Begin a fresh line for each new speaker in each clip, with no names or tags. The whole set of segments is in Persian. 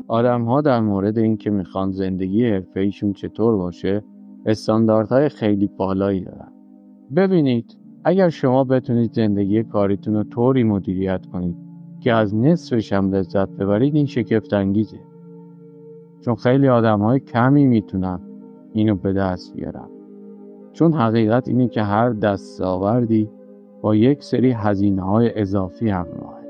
آدم‌ها در مورد این که میخوان زندگی حرفه‌ایشون چطور باشه استانداردهای خیلی بالایی دارن. ببینید، اگر شما بتونید زندگی کاریتون رو طوری مدیریت کنید که از نصفش هم لذت ببرید، این شگفت انگیزه. چون خیلی آدم‌های کمی میتونن اینو به دست بیارن. چون حقیقت اینه که هر دستاوردی با یک سری هزینه‌های اضافی همراهه.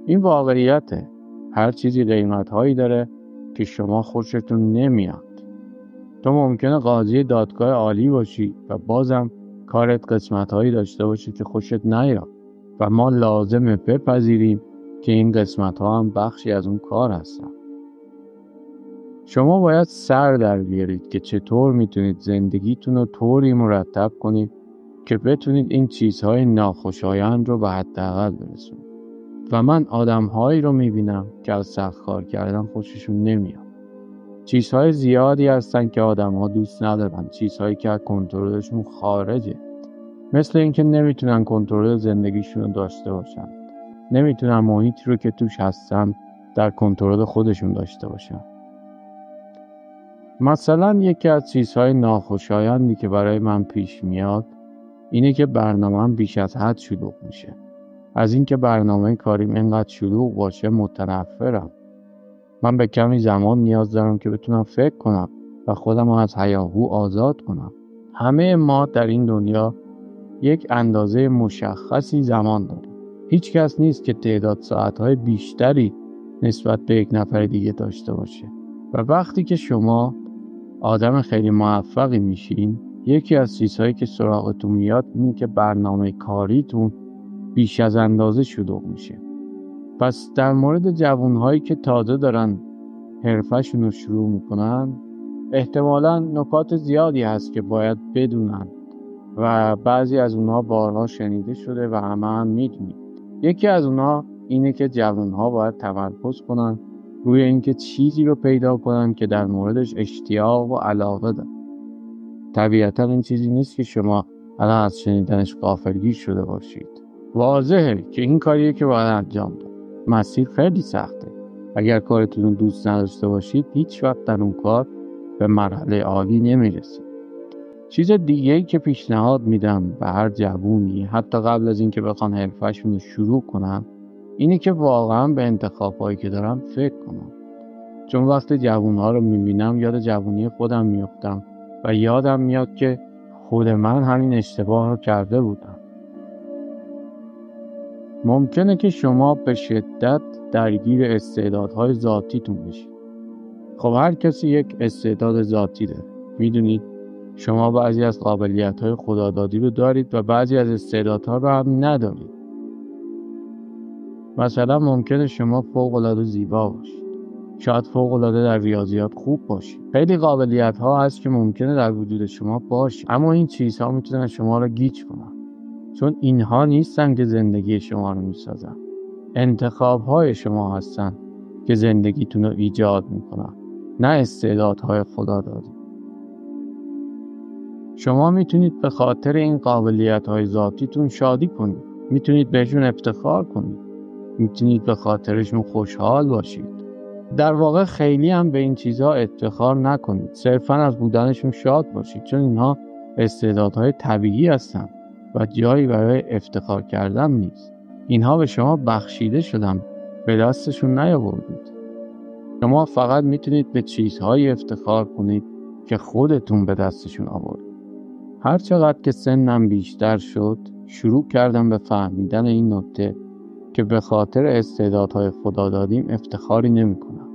این واقعیته. هر چیزی قیمت‌هایی داره که شما خوشتون نمیاد. تو ممکنه قاضی دادگاه عالی باشی و بازم کارت قسمت‌هایی داشته باشه که خوشت نیاد و ما لازمه بپذیریم که این قسمت‌ها هم بخشی از اون کار هستن. شما باید سر در بیارید که چطور میتونید زندگیتون رو طوری مرتب کنید که بتونید این چیزهای ناخوشایند رو به حداقل برسونید. و من آدم‌هایی رو میبینم که از سخت کار کردن خوششون نمیاد. چیزهای زیادی هستن که آدم‌ها دوست ندارن، چیزهایی که از کنترلشون خارجه. مثل اینکه نمیتونن کنترل زندگیشون رو داشته باشن. نمیتونن محیطی رو که توش هستن در کنترل خودشون داشته باشن. مثلا یکی از چیزهای ناخوشایندی که برای من پیش میاد اینه که برنامه‌ام بیش از حد شلوغ میشه. از اینکه برنامه کاریم اینقدر شلوغ باشه متنفرم. من به کمی زمان نیاز دارم که بتونم فکر کنم و خودم رو از هیاهو آزاد کنم. همه ما در این دنیا یک اندازه مشخصی زمان داریم. هیچ کس نیست که تعداد ساعتهای بیشتری نسبت به یک نفر دیگه داشته باشه. و وقتی که شما آدم خیلی موفقی میشین، یکی از چیزهایی که سراغتون میاد اینه که برنامه کاریتون بیش از اندازه شلوغ میشه. پس در مورد جوانهایی که تازه دارن حرفه‌شون رو شروع میکنن، احتمالاً نکات زیادی هست که باید بدونن و بعضی از اونها بارها شنیده شده و همه هم میدونید. یکی از اونها اینه که جوانها باید تمرکز کنن روی اینکه چیزی رو پیدا کنن که در موردش اشتیاق و علاقه دارن. طبیعتاً این چیزی نیست که شما الان از شنیدنش غافلگیر شده باشید. واضحه که این کاریه که باید انجام داد. مسیر خیلی سخته. اگر کارتون رو دوست نداشته باشید هیچ وقت در اون کار به مرحله عالی نمیرسید. چیز دیگه‌ای که پیشنهاد میدم به هر جوونی حتی قبل از اینکه بخوان حرفه‌شون رو شروع کنن اینه که واقعا به انتخابایی که دارن فکر کنن. چون وقتی جوونها رو میبینم یاد جوونی خودم میافتم و یادم میاد که خود من همین اشتباه رو کرده بودم. ممکنه که شما به شدت درگیر استعدادهای ذاتیتون بشید. خب هر کسی یک استعداد ذاتی داره. میدونید شما بعضی از قابلیت‌های خدادادی رو دارید و بعضی از استعدادها رو هم ندارید. مثلا ممکنه شما فوق‌العاده زیبا باشید. شاید فوق‌العاده در ریاضیات خوب باشید. خیلی قابلیت‌ها هست که ممکنه در وجود شما باشه. اما این چیزها میتونن شما رو گیج کنن. چون اینها نیستن که زندگی شما رو میسازن. انتخاب‌های شما هستن که زندگیتون رو ایجاد میکنن، نه استعدادهای خدادادی. شما میتونید به خاطر این قابلیت‌های ذاتیتون شادی کنید. میتونید بهشون افتخار کنید. میتونید به خاطرشون خوشحال باشید. در واقع خیلی هم به این چیزها افتخار نکنید. صرفاً از بودنشون شاد باشید. چون اینها استعدادهای طبیعی هستن و جایی برای افتخار کردن نیست. اینها به شما بخشیده شدن. به دستشون نیاوردید. شما فقط میتونید به چیزهایی افتخار کنید که خودتون به دستشون آوردید. هر چقدر که سنم بیشتر شد شروع کردم به فهمیدن این نکته که به خاطر استعدادهای خدادادیم افتخاری نمی کنم.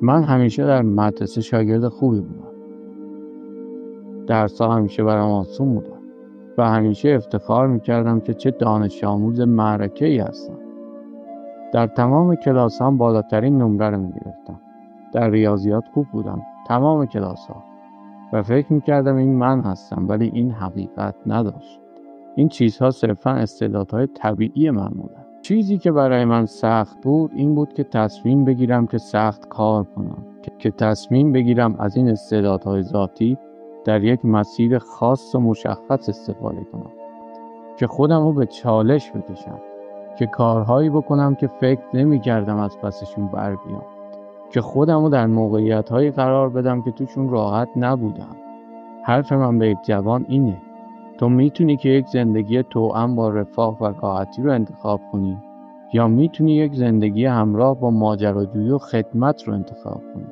من همیشه در مدرسه شاگرد خوبی بودم. درس‌ها همیشه برام آسون بودن و همیشه افتخار میکردم که چه دانش آموز معرکه‌ای هستم. در تمام کلاس‌هام بالاترین نمره رو می‌گرفتم. در ریاضیات خوب بودم. تمام کلاس‌ها. و فکر میکردم این من هستم، ولی این حقیقت نداشت. این چیزها صرفاً استعدادهای طبیعی من بودن. چیزی که برای من سخت بود این بود که تصمیم بگیرم که سخت کار کنم، که تصمیم بگیرم از این استعدادهای ذاتی در یک مسیر خاص و مشخص استفاده کنم، که خودم رو به چالش بکشم. که کارهایی بکنم که فکر نمی‌کردم از پسشون بر بیام، که خودمو در موقعیت‌هایی قرار بدم که توشون راحت نبودم. حرف من به یک جوان اینه: تو میتونی که یک زندگی توأم با رفاه و راحتی رو انتخاب کنی، یا میتونی یک زندگی همراه با ماجراجویی و خدمت رو انتخاب کنی.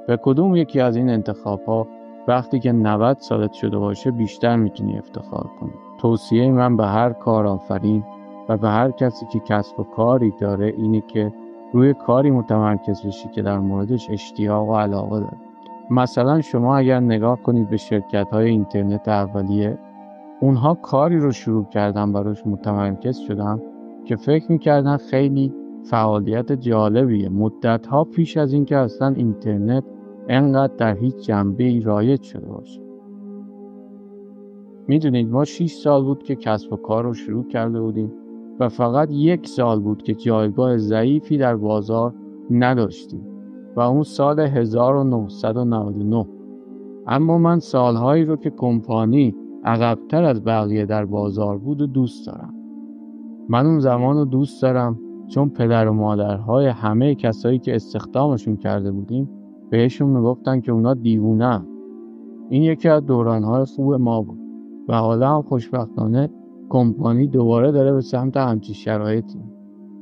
به کدوم یکی از این انتخاب‌ها وقتی که 90 سالت شده باشه بیشتر میتونی افتخار کنی؟ توصیه من به هر کارآفرین و به هر کسی که کسب و کاری داره اینه که روی کاری متمرکز بشی که در موردش اشتیاق و علاقه داره. مثلا شما اگر نگاه کنید به شرکت‌های اینترنت اولیه، اونها کاری رو شروع کردن، براش متمرکز شدن که فکر میکردن خیلی فعالیت جالبیه، مدت‌ها پیش از اینکه اصلا اینترنت انقدر در هیچ جنبه‌ای رایج شده باشه. میدونید ما 6 سال بود که کسب و کار رو شروع کرده بودیم و فقط 1 سال بود که جایگاه ضعیفی در بازار نداشتیم و اون سال 1999. اما من سالهایی رو که کمپانی عقب‌تر از بقیه در بازار بود و دوست دارم. من اون زمان رو دوست دارم چون پدر و مادرهای همه کسایی که استخدامشون کرده بودیم بهشون میگفتن که اونا دیوونه. این یکی از دورانهای خوب ما بود و حالا هم خوشبختانه کمپانی دوباره داره به سمت همچین شرایطی.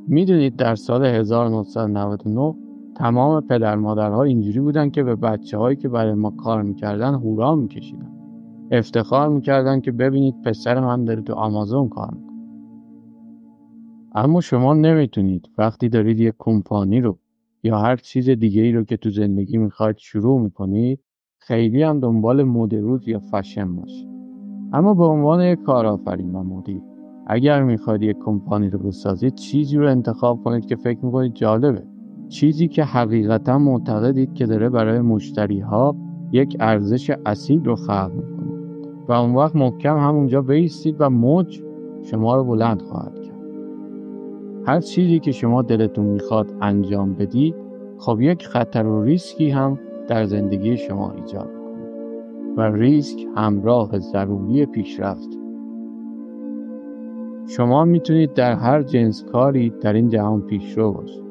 میدونید در سال 1999 تمام پدر مادرها اینجوری بودن که به بچه‌هایی که برای ما کار میکردن هورا میکشیدن، افتخار میکردن که ببینید پسر من داره تو آمازون کار میکنه. اما شما نمیتونید وقتی دارید یک کمپانی رو یا هر چیز دیگه ای رو که تو زندگی میخواید شروع میکنید خیلی هم دنبال مد روز یا فشن باشید. اما به عنوان یک کارآفرین و مدیر، اگر میخواید یک کمپانی رو بسازید، چیزی رو انتخاب کنید که فکر میکنید جالبه، چیزی که حقیقتا معتقدید که داره برای مشتری‌ها یک ارزش اصیل رو خلق میکنه و اون وقت محکم همونجا بایستید و موج شما رو بلند خواهد کرد. هر چیزی که شما دلتون میخواد انجام بدید، خب یک خطر و ریسکی هم در زندگی شما ایجاد میکنه و ریسک همراه ضروری پیشرفت. شما میتونید در هر جنس کاری در این جهان پیشرو باشید.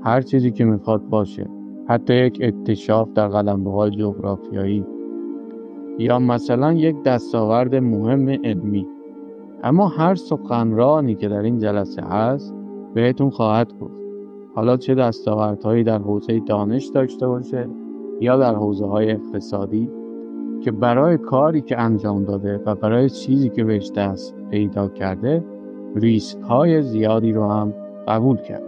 هر چیزی که میخواد باشه، حتی یک اکتشاف در قلمروهای جغرافیایی یا مثلا یک دستاورد مهم علمی. اما هر سخنرانی که در این جلسه هست بهتون خواهد گفت، حالا چه دستاوردهایی در حوزه دانش داشته باشه یا در حوزه‌های اقتصادی، که برای کاری که انجام داده و برای چیزی که بهش دست پیدا کرده ریسک‌های زیادی رو هم قبول کرد.